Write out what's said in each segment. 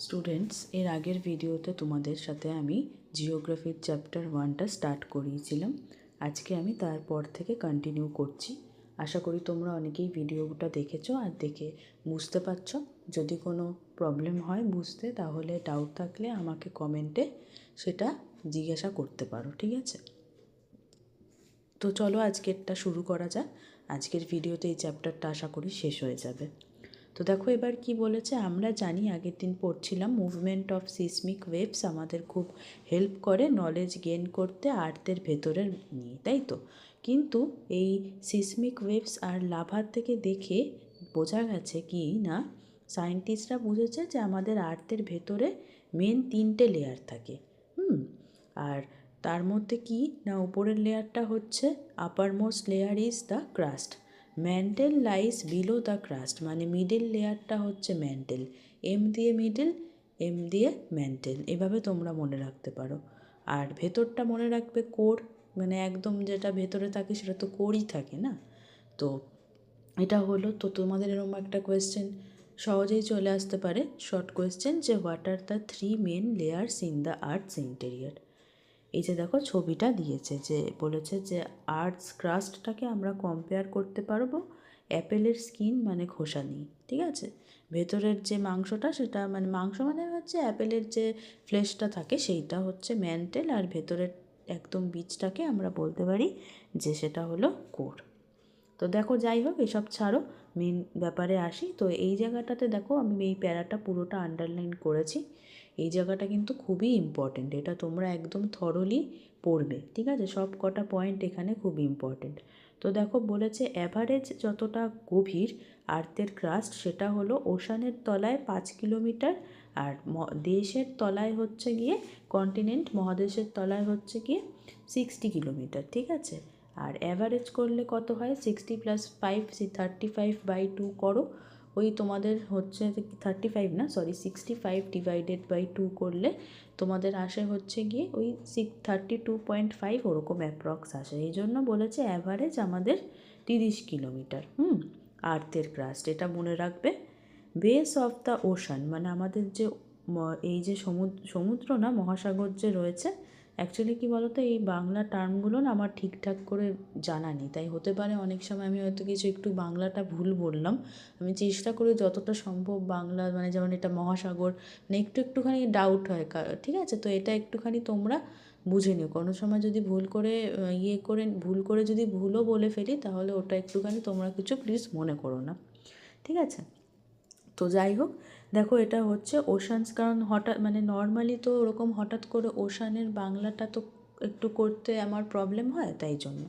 Students, এর আগের ভিডিওতে তোমাদের সাথে আমি জিওগ্রাফির চ্যাপ্টার 1টা স্টার্ট করিয়েছিলাম। আজকে আমি তারপর থেকে কন্টিনিউ করছি। আশা করি তোমরা অনেকেই ভিডিওটা দেখেছো আর দেখে বুঝতে পারছো। যদি কোনো প্রবলেম হয় বুঝতে, তাহলে ডাউট থাকলে আমাকে কমেন্টে সেটা জিজ্ঞাসা করতে পারো, ঠিক আছে? তো চলো আজকেরটা শুরু করা যাক। আজকের ভিডিওতে এই চ্যাপ্টারটা আশা করি শেষ হয়ে যাবে। তো দেখো এবার কি বলেছে। আমরা জানি, আগের দিন পড়ছিলাম, মুভমেন্ট অফ সিসমিক ওয়েভস আমাদের খুব হেল্প করে নলেজ গেইন করতে আর্থের ভেতরের নিয়ে, তাই তো? কিন্তু এই সিসমিক ওয়েভস আর লাভার থেকে দেখে বোঝা গেছে কি না, সায়েন্টিস্টরা বুঝেছে যে আমাদের আর্থের ভেতরে মেন 3টে লেয়ার থাকে। আর তার মধ্যে কি না, উপরের লেয়ারটা হচ্ছে uppermost layer is the crust, mantle lies below the crust, মানে মিডিল লেয়ারটা হচ্ছে ম্যান্টেল, এম দিয়ে মিডিল, এম দিয়ে ম্যান্টেল, এভাবে তোমরা মনে রাখতে পারো। আর ভেতরটা মনে রাখবে কোর, মানে একদম যেটা ভেতরে থাকে সেটা তো কোরই থাকে না। তো এটা হলো। তো তোমাদের এরকম একটা কোয়েশ্চেন সহজেই চলে আসতে পারে, শর্ট কোয়েশ্চেন, যে what are the 3 main layers in the earth's interior. এই যে দেখো ছবিটা দিয়েছে, যে বলেছে যে আর্থস ক্রাস্টটাকে আমরা কম্পেয়ার করতে পারবো অ্যাপেলের স্কিন মানে খোসা নিয়ে, ঠিক আছে? ভেতরের যে মাংসটা, সেটা মানে মাংস মানে হচ্ছে অ্যাপেলের যে ফ্লেশটা থাকে সেইটা হচ্ছে ম্যান্টেল, আর ভেতরের একদম বীজটাকে আমরা বলতে পারি যে সেটা হলো কোর। তো দেখো যাই হোক, এসব ছাড়ো, মেন ব্যাপারে আসি। তো এই জায়গাটাতে দেখো আমি এই প্যারাটা পুরোটা আন্ডারলাইন করেছি। এই জায়গাটা কিন্তু খুবই ইম্পর্টেন্ট, এটা তোমরা একদম থরলি পড়বে, ঠিক আছে? সব কটা পয়েন্ট এখানে খুব ইম্পর্টেন্ট। তো দেখো বলেছে অ্যাভারেজ যতটা গভীর আর্থের ক্রাস্ট, সেটা হলো ওশানের তলায় 5 কিলোমিটার, আর দেশের তলায় হচ্ছে গিয়ে কন্টিনেন্ট, মহাদেশের তলায় হচ্ছে গিয়ে 60 কিলোমিটার, ঠিক আছে? আর অ্যাভারেজ করলে কত হয়? 60 + 5, 35/2 করো, ওই তোমাদের হচ্ছে 35 না, সরি 65 ÷ 2 করলে তোমাদের আসে হচ্ছে গিয়ে ওই 32.5 ওরকম অ্যাপ্রক্স আসে। এই জন্য বলেছে অ্যাভারেজ আমাদের 30 কিলোমিটার আর্থের ক্রাস্ট, এটা মনে রাখবে। বেস অফ দ্য ওশান, মানে আমাদের যে এই যে সমুদ্র না, মহাসাগর যে রয়েছে, অ্যাকচুয়ালি কী বলো তো, এই বাংলা টার্মগুলো না আমার ঠিকঠাক করে জানা নেই, তাই হতে পারে অনেক সময় আমি হয়তো কিছু একটু বাংলাটা ভুল বললাম। আমি চেষ্টা করি যতটা সম্ভব বাংলা, মানে যেমন এটা মহাসাগর, মানে একটুখানি ডাউট হয়, ঠিক আছে? তো এটা একটুখানি তোমরা বুঝে নিও, কোনো সময় যদি ভুল করে যদি ভুলও বলে ফেলি, তাহলে ওটা একটুখানি তোমরা কিছু প্লিজ মনে করো না, ঠিক আছে? তো যাই হোক, দেখো এটা হচ্ছে ওশানস, কারণ হঠাৎ মানে নর্মালি তো ওরকম হঠাৎ করে ওশানের বাংলাটা তো একটু করতে আমার প্রবলেম হয়, তাই জন্য।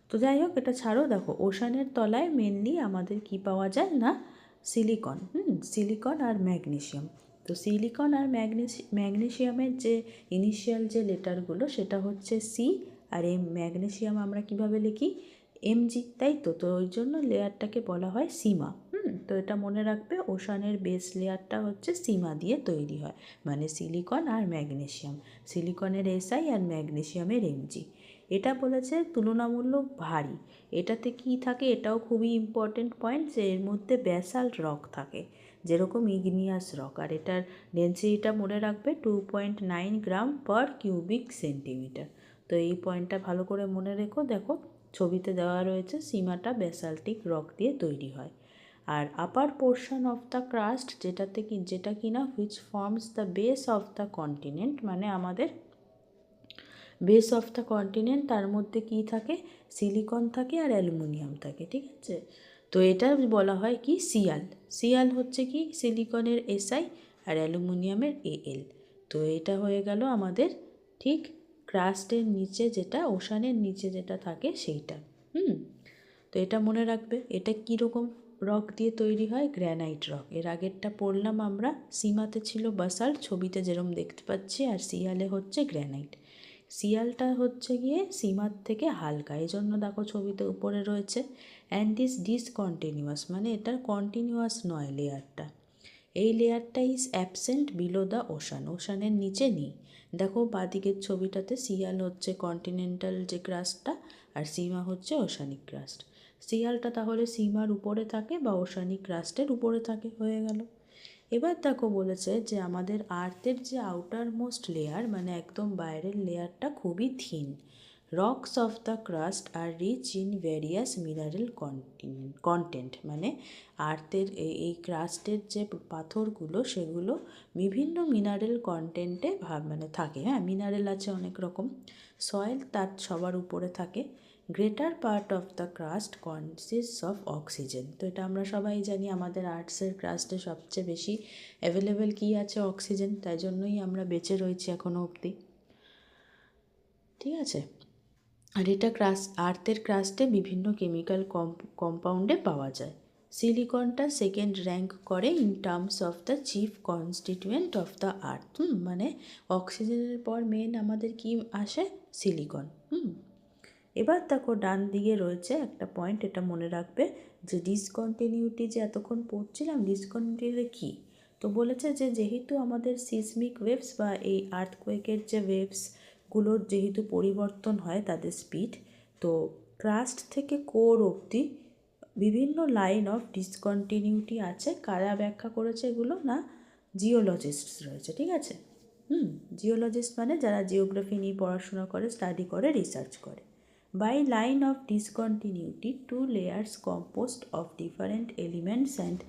তো যাই হোক, এটা ছাড়ো। দেখো ওশানের তলায় মেনলি আমাদের কি পাওয়া যায় না, সিলিকন, সিলিকন আর ম্যাগনেসিয়াম। তো সিলিকন আর ম্যাগনেসিয়ামের যে ইনিশিয়াল যে লেটারগুলো, সেটা হচ্ছে সি, আর এই ম্যাগনেসিয়াম আমরা কিভাবে লিখি? Mg, তাই তো। তো ওই জন্য লেয়ারটাকে বলা হয় সীমা। তো এটা মনে রাখবে, ওশানের বেস লেয়ারটা হচ্ছে সীমা দিয়ে তৈরি হয়, মানে সিলিকন আর ম্যাগনেসিয়াম, সিলিকনের SI আর ম্যাগনেসিয়ামের Mg। এটা বলেছে তুলনামূলক ভারী। এটাতে কি থাকে, এটাও খুবই ইম্পর্টেন্ট পয়েন্ট, যে এর মধ্যে ব্যাসাল্ট রক থাকে, যেরকম ইগনিয়াস রক, আর এটার ডেন্সিটিটা মনে রাখবে 2.9 গ্রাম পার কিউবিক সেন্টিমিটার। তো এই পয়েন্টটা ভালো করে মনে রেখো। দেখো ছবিতে দেওয়া রয়েছে, সীমাটা ব্যাসাল্টিক রক দিয়ে তৈরি হয়। আর upper portion of the crust, যেটা কিনা which forms the base of the continent, মানে আমাদের বেস অফ দ্য কন্টিনেন্ট, তার মধ্যে কি থাকে? সিলিকন থাকে আর অ্যালুমিনিয়াম থাকে, ঠিক আছে? তো এটা বলা হয় কি, সিয়াল। সিয়াল হচ্ছে কি, সিলিকনের SI আর অ্যালুমিনিয়ামের AL। তো এটা হয়ে গেল আমাদের ঠিক ক্রাস্টের নিচে, যেটা ওশানের নিচে যেটা থাকে সেইটা। তো এটা মনে রাখবে। এটা কীরকম রক দিয়ে তৈরি হয়? Granite rock. এর আগেরটা পড়লাম আমরা, সীমাতে ছিল বাসাল্ট, ছবিতে যেরকম দেখতে পাচ্ছি, আর সিয়ালে হচ্ছে গ্র্যানাইট। সিয়ালটা হচ্ছে গিয়ে সীমার থেকে হালকা, এই জন্য দেখো ছবিতে উপরে রয়েছে। অ্যান্ড ইজ ডিসকন্টিনিউয়াস, মানে এটা কন্টিনিউয়াস নয় লেয়ারটা। এই লেয়ারটা is absent below the ocean, ওশানের নিচে নেই। দেখো বাঁদিকের ছবিটাতে সিয়াল হচ্ছে কন্টিনেন্টাল যে ক্রাস্টটা, আর সীমা হচ্ছে ওশানিক ক্রাস্ট। সিয়ালটা তাহলে সীমার উপরে থাকে বা ওশানিক ক্রাস্টের উপরে থাকে, হয়ে গেল। এবার দেখো বলেছে যে আমাদের আর্থের যে আউটার মোস্ট লেয়ার মানে একদম বাইরের লেয়ারটা খুবই thin. Rocks of the crust are rich in various mineral content, মানে আর্থের এই ক্রাস্টের যে পাথরগুলো সেগুলো বিভিন্ন মিনারেল কন্টেন্টে মানে থাকে। হ্যাঁ, মিনারেল আছে অনেক রকম। সয়েল তার সবার উপরে থাকে। Greater part of the crust consists of oxygen. তো এটা আমরা সবাই জানি, আমাদের আর্টসের ক্রাস্টে সবচেয়ে বেশি অ্যাভেলেবেল কী আছে? অক্সিজেন। তাই জন্যই আমরা বেঁচে রয়েছি এখনও অবধি। ঠিক আছে। আর এটা আর্থের ক্রাস্টে বিভিন্ন কেমিক্যাল কম্পাউন্ডে পাওয়া যায়। সিলিকনটা সেকেন্ড র্যাঙ্ক করে in terms of the chief constituent of the earth. মানে অক্সিজেনের পর মেন আমাদের কি আসে? সিলিকন। এবার দেখো ডান দিকে রয়েছে একটা পয়েন্ট, এটা মনে রাখবে যে ডিসকন্টিনিউটি যে এতক্ষণ পড়ছিলাম, ডিসকন্টিনিউটি কী? তো বলেছে যে যেহেতু আমাদের সিসমিক ওয়েভস বা এই আর্থকোয়েকের যে ওয়েভসগুলোর যেহেতু পরিবর্তন হয় তাদের স্পিড, তো ক্রাস্ট থেকে কোর অবধি বিভিন্ন লাইন অফ ডিসকন্টিনিউটি আছে। কারা ব্যাখ্যা করেছে এগুলো? না, জিওলজিস্ট রয়েছে। ঠিক আছে। জিওলজিস্ট মানে যারা জিওগ্রাফি নিয়ে পড়াশোনা করে, স্টাডি করে, রিসার্চ করে। By line of discontinuity, two layers composed of different elements and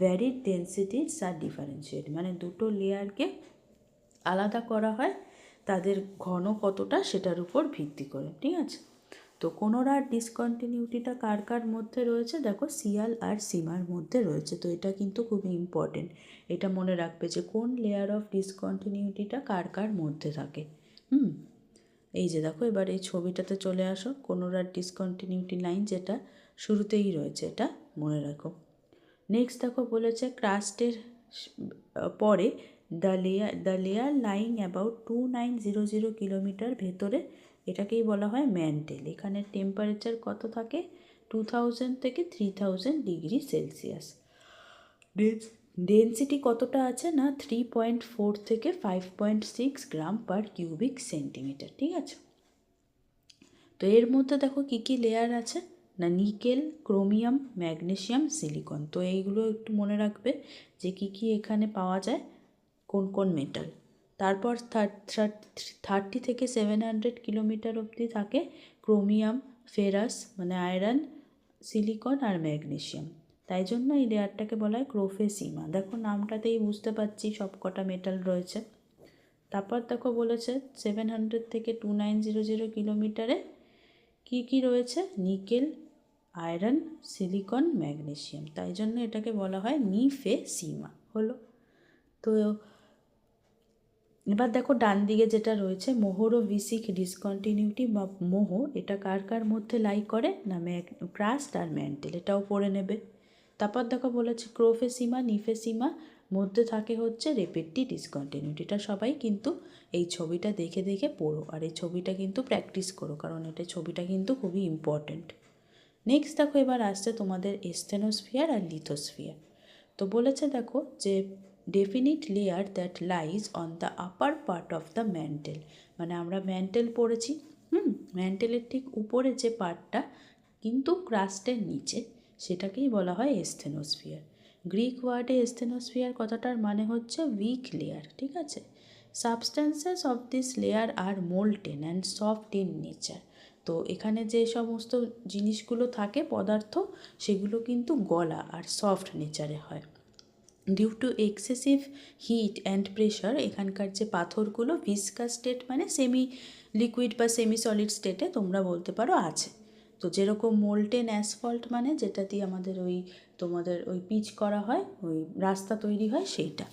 varied densities are differentiated. মানে দুটো লেয়ারকে আলাদা করা হয় তাদের ঘন কতটা সেটার উপর ভিত্তি করে। ঠিক আছে। তো কোনোরার ডিসকন্টিনিউটিটা কার কার মধ্যে রয়েছে? দেখো, সিয়াল আর সিমার মধ্যে রয়েছে। তো এটা কিন্তু খুবই ইম্পর্টেন্ট, এটা মনে রাখবে যে কোন লেয়ার অফ ডিসকন্টিনিউটিটা কার কার মধ্যে থাকে। এই যে দেখো, এবার এই ছবিটাতে চলে আসো। কোনোরার ডিসকন্টিনিউটি লাইন যেটা শুরুতেই রয়েছে, এটা মনে রাখো। নেক্সট দেখো বলেছে ক্রাস্টের পরে the layer lying about 2900 kilometre ভেতরে, এটাকেই বলা হয় ম্যান্টেল। এখানে টেম্পারেচার কত থাকে? 2000 থেকে 3000 ডিগ্রি সেলসিয়াস। ডেনসিটি কতটা আছে? না, 3.4 থেকে 5.6 গ্রাম পার কিউবিক সেন্টিমিটার। ঠিক আছে। তো এর মধ্যে দেখো কী কী লেয়ার আছে? না, নিকেল, ক্রোমিয়াম, ম্যাগনেসিয়াম, সিলিকন। তো এইগুলো একটু মনে রাখবে যে কী কী এখানে পাওয়া যায়, কোন কোন মেটাল। তারপর 30 থেকে 700 কিলোমিটার অবধি থাকে ক্রোমিয়াম, ফেরাস মানে আয়রন, সিলিকন আর ম্যাগনেসিয়াম। তাই জন্য এই লেয়ারটাকে বলা হয় ক্রোফেসিমা। দেখো নামটাতেই বুঝতে পারছি সব কটা মেটাল রয়েছে। তারপর দেখো বলেছে 700 থেকে 2900 কিলোমিটারে কী কী রয়েছে? Nickel, iron, silicon, magnesium. তাই জন্য এটাকে বলা হয় নিফেসিমা। হলো। তো এবার দেখো ডান দিকে যেটা রয়েছে মোহরোভিসিক ডিসকন্টিনিউটি বা মোহ, এটা কার কার মধ্যে লাই করে? না, ক্রাস্ট আর ম্যান্টেল। এটাও পড়ে নেবে। তারপর দেখো বলেছে ক্রোফেসিমা, নিফেসিমা মধ্যে থাকে হচ্ছে রেপিডটি ডিসকন্টিনিউটি। এটা সবাই কিন্তু এই ছবিটা দেখে দেখে পড়ো, আর এই ছবিটা কিন্তু প্র্যাকটিস করো, কারণ এটা ছবিটা কিন্তু খুবই ইম্পর্টেন্ট। নেক্সট দেখো এবার আসছে তোমাদের স্টেনোস্ফিয়ার আর লিথোস্ফিয়ার। তো বলেছে দেখো যে definite layer that lies on the upper part of the men tell. মানে আমরা ম্যান্টেল পড়েছি, ম্যান্টেলের ঠিক উপরে যে পার্টটা কিন্তু ক্রাস্টের নিচে, সেটাকেই বলা হয় স্টেনোস্ফিয়ার। গ্রিক ওয়ার্ডে স্টেনোস্ফিয়ার কথাটার মানে হচ্ছে উইক লেয়ার। ঠিক আছে। Substances of this layer are molten and soft in nature. তো এখানে যে সমস্ত জিনিসগুলো থাকে পদার্থ, সেগুলো কিন্তু গলা আর সফট নেচারে হয়। Due to excessive heat and pressure, এখানকার যে পাথরগুলো ভিসকাস স্টেট মানে সেমি লিকুইড বা সেমি সলিড স্টেটে তোমরা বলতে পারো আছে। তো যেরকম মোল্টেন অ্যাসফল্ট মানে যেটা দিয়ে আমাদের তোমাদের পিচ করা হয়, ওই রাস্তা তৈরি হয়, সেইটা।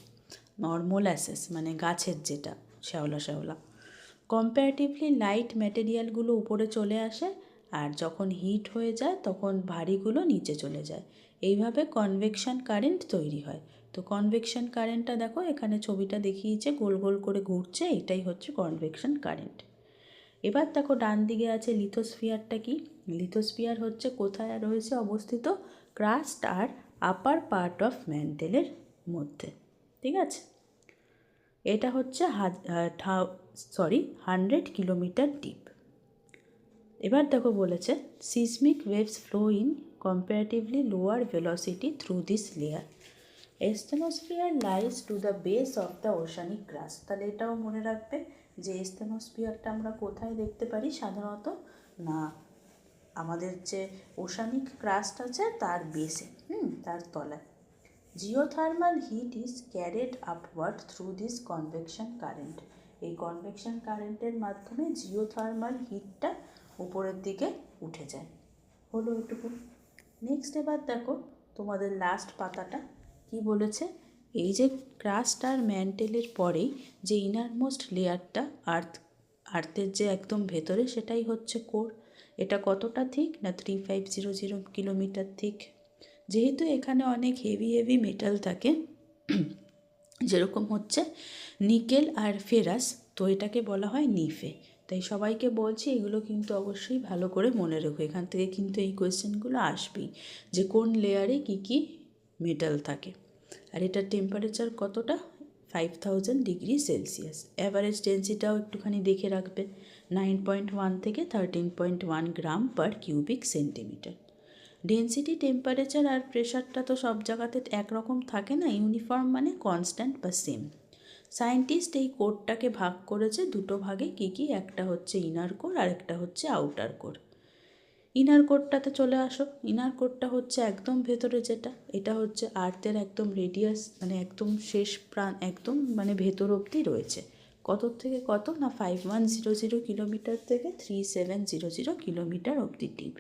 মোলাসেস মানে গাছের যেটা শ্যাওলা শ্যাওলা। কম্প্যারেটিভলি লাইট ম্যাটেরিয়ালগুলো উপরে চলে আসে, আর যখন হিট হয়ে যায় তখন ভারীগুলো নিচে চলে যায়। এইভাবে কনভেকশন কারেন্ট তৈরি হয়। তো কনভেকশন কারেন্টটা দেখো এখানে ছবিটা দেখিয়েছে, গোল গোল করে ঘুরছে, এটাই হচ্ছে কনভেকশন কারেন্ট। এবার দেখো ডান দিকে আছে লিথোস্ফিয়ারটা কি? লিথোস্ফিয়ার হচ্ছে কোথায় রয়েছে অবস্থিত? ক্রাস্ট আর আপার পার্ট অফ ম্যান্টেলের মধ্যে। ঠিক আছে। এটা হচ্ছে 100 কিলোমিটার ডিপ। এবার দেখো বলেছে seismic waves flow in comparatively lower velocity through this layer. Asthenosphere lies to the base of the oceanic crust. তাহলে এটাও মনে রাখবে যে স্থেনোস্ফিয়ারটা আমরা কোথায় দেখতে পারি সাধারণত, না আমাদের যে ওশানিক ক্রাস্ট আছে তার বেসে, তার তলায়। Geothermal heat is carried upward through this convection current. এই কনভেকশন কারেন্টের মাধ্যমে জিওথার্মাল হিটটা উপরের দিকে উঠে যায়। হলো এটুকু। নেক্সট এবার দেখো তোমাদের লাস্ট পাতাটা কি বলেছে। এই যে ক্রাস্ট আর ম্যান্টেলের পরেই যে ইনারমোস্ট লেয়ারটা আর্থের যে একদম ভেতরে, সেটাই হচ্ছে কোর। এটা কতটা থিক, না 3500 কিলোমিটার থিক। যেহেতু এখানে অনেক হেভি মেটাল থাকে, যেরকম হচ্ছে নিকেল আর ফেরাস, তো এটাকে বলা হয় নিফে। তাই সবাইকে বলছি এগুলো কিন্তু অবশ্যই ভালো করে মনে রেখো। এখান থেকে কিন্তু এই কোয়েশ্চেনগুলো আসবেই, যে কোন লেয়ারে কী মেটাল থাকে। আর এটার টেম্পারেচার কতটা, 5000 ডিগ্রি সেলসিয়াস। অ্যাভারেজ ডেন্সিটিটাও একটুখানি দেখে রাখবে, 9.1 থেকে 13.1 gram per cubic centimetre. Density, temperature আর প্রেশারটা তো সব জায়গাতে একরকম থাকে না, ইউনিফর্ম মানে কনস্ট্যান্ট বা সেম। সায়েন্টিস্ট এই কোরটাকে ভাগ করেছে দুটো ভাগে। কী একটা হচ্ছে ইনার কোর আর একটা হচ্ছে আউটার কোর। ইনার কোরটাতে চলে আসো। ইনার কোরটা হচ্ছে একদম ভেতরে যেটা, এটা হচ্ছে আর্থের একদম রেডিয়াস, মানে একদম শেষ প্রাণ, একদম মানে ভেতর অবধি রয়েছে। কত থেকে কত, না 5100 কিলোমিটার থেকে 3700 কিলোমিটার অবধি ডিপ।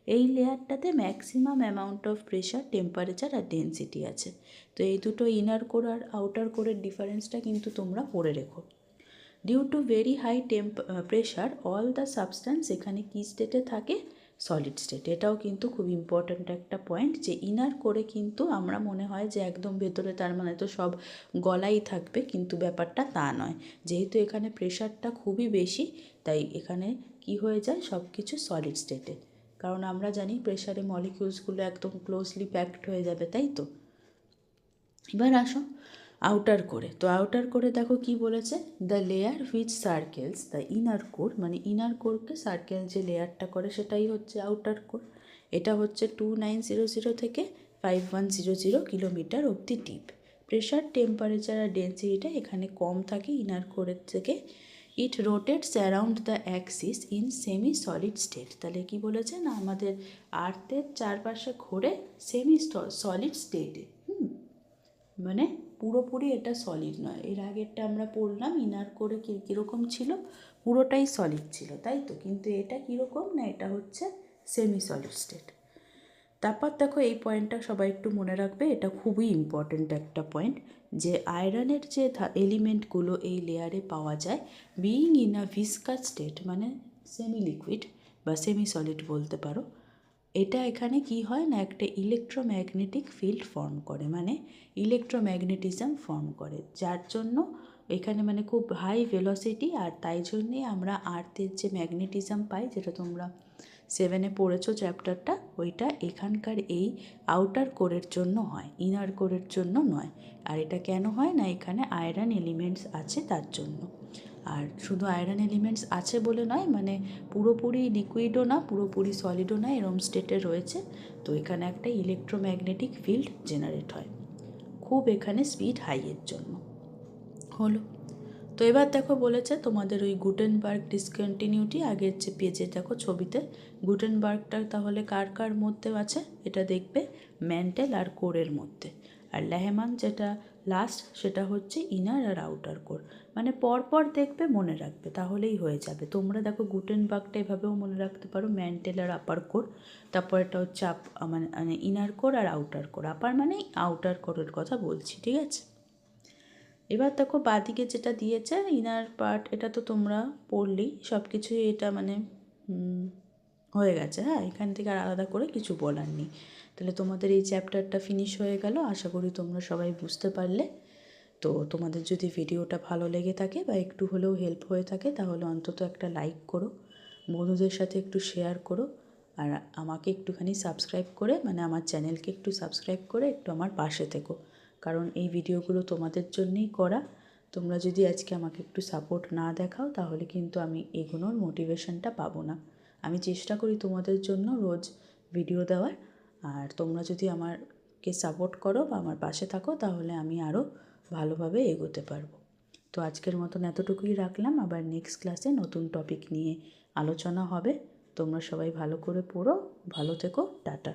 এই লেয়ারটাতে maximum amount of pressure, temperature আর ডেন্সিটি আছে। তো এই দুটো ইনার কোর আর আউটার কোরের ডিফারেন্সটা কিন্তু তোমরা পড়ে রেখো। Due to very high pressure all the substance এখানে কী স্টেটে থাকে, সলিড স্টেট। এটাও কিন্তু খুব ইম্পর্ট্যান্ট একটা পয়েন্ট, যে ইনার করে কিন্তু আমরা মনে হয় যে একদম ভেতরে, তার মানে তো সব গলাই থাকবে, কিন্তু ব্যাপারটা তা নয়। যেহেতু এখানে প্রেশারটা খুবই বেশি, তাই এখানে কি হয়ে যায়, সব কিছু সলিড স্টেটে। কারণ আমরা জানি প্রেশারে মলিকিউলসগুলো একদম ক্লোজলি প্যাকড হয়ে যাবে, তাই তো। এবার আসো আউটার কোরে। তো আউটার কোরে দেখো কি বলেছে, the layer which circles the inner core, মানে ইনার কোরকে সার্কেল যে লেয়ারটা করে সেটাই হচ্ছে আউটার কোর। এটা হচ্ছে 2900 থেকে 5100 কিলোমিটার অবধি ডিপ। প্রেশার, টেম্পারেচার আর ডেন্সিটিটা এখানে কম থাকে ইনার কোরের থেকে। It rotates around the axis in semi solid state. তাহলে কি বলেছে, না আমাদের আর্থের চারপাশে ঘোরে সেমি সলিড স্টেটে। মানে পুরোপুরি এটা সলিড নয়। এর আগেরটা আমরা পড়লাম ইনার করে কীরকম ছিল, পুরোটাই সলিড ছিল, তাই তো। কিন্তু এটা কীরকম, না এটা হচ্ছে সেমি সলিড স্টেট। তারপর দেখো এই পয়েন্টটা সবাই একটু মনে রাখবে, এটা খুবই ইম্পর্ট্যান্ট একটা পয়েন্ট, যে আয়রনের যে এলিমেন্টগুলো এই লেয়ারে পাওয়া যায়, being in a viscous state, মানে সেমি লিকুইড বা সেমি সলিড বলতে পারো, এটা এখানে কি হয়, না একটা ইলেকট্রোম্যাগনেটিক ফিল্ড ফর্ম করে, মানে ইলেকট্রোম্যাগনেটিজম ফর্ম করে, যার জন্য এখানে মানে খুব হাই ভেলোসিটি। আর তাই জন্যে আমরা আর্থের যে ম্যাগনেটিজম পাই, যেটা তোমরা 7-এ পড়েছো চ্যাপ্টারটা, ওইটা এখানকার এই আউটার কোরের জন্য হয়, ইনার কোরের জন্য নয়। আর এটা কেন হয়, না এখানে আয়রন এলিমেন্টস আছে তার জন্য। আর শুধু আয়রন এলিমেন্টস আছে বলে নয়, মানে পুরোপুরি লিকুইডও না, পুরোপুরি সলিডও না, এরম স্টেটে রয়েছে। তো এখানে একটা ইলেকট্রোম্যাগনেটিক ফিল্ড জেনারেট হয়, খুব এখানে স্পিড হাইয়ের জন্য। হলো। তো এবার দেখো বলেছে তোমাদের ওই গুটেনবার্গ ডিসকন্টিনিউটি, আগের যে পেজে দেখো ছবিতে, গুটেনবার্গটা তাহলে কার কার মধ্যে আছে, এটা দেখবে ম্যান্টেল আর কোরের মধ্যে। আর ল্যাহমান যেটা লাস্ট, সেটা হচ্ছে ইনার আর আউটার কোর। মানে পরপর দেখবে, মনে রাখবে, তাহলেই হয়ে যাবে। তোমরা দেখো গুটেনবার্গটা এভাবেও মনে রাখতে পারো, ম্যান্টেল আর আপার কোর। তারপর এটা হচ্ছে মানে ইনার কোর আর আউটার কোর। আপার মানে আউটার কোরের কথা বলছি, ঠিক আছে। এবার দেখো বাঁদিকে যেটা দিয়েছে ইনার পার্ট, এটা তো তোমরা পড়লেই সব কিছুই, এটা মানে হয়ে গেছে। হ্যাঁ, এখান থেকে আর আলাদা করে কিছু বলার নেই। তাহলে তোমাদের এই চ্যাপ্টারটা ফিনিশ হয়ে গেল। আশা করি তোমরা সবাই বুঝতে পারলে। তো তোমাদের যদি ভিডিওটা ভালো লেগে থাকে বা একটু হলেও হেল্প হয়ে থাকে, তাহলে অন্তত একটা লাইক করো, বন্ধুদের সাথে একটু শেয়ার করো, আর আমাকে একটুখানি সাবস্ক্রাইব করে, মানে আমার চ্যানেলকে একটু সাবস্ক্রাইব করে একটু আমার পাশে থেকো। কারণ এই ভিডিওগুলো তোমাদের জন্যই করা। তোমরা যদি আজকে আমাকে একটু সাপোর্ট না দেখাও, তাহলে কিন্তু আমি এগোনোর মোটিভেশনটা পাবো না। আমি চেষ্টা করি তোমাদের জন্য রোজ ভিডিও দেওয়ার। আর তোমরা যদি আমার কে সাপোর্ট করো বা আমার পাশে থাকো, তাহলে আমি আরও ভালোভাবে এগোতে পারবো। তো আজকের মতন এতটুকুই রাখলাম। আবার নেক্সট ক্লাসে নতুন টপিক নিয়ে আলোচনা হবে। তোমরা সবাই ভালো করে পড়ো, ভালো থেকো, টাটা।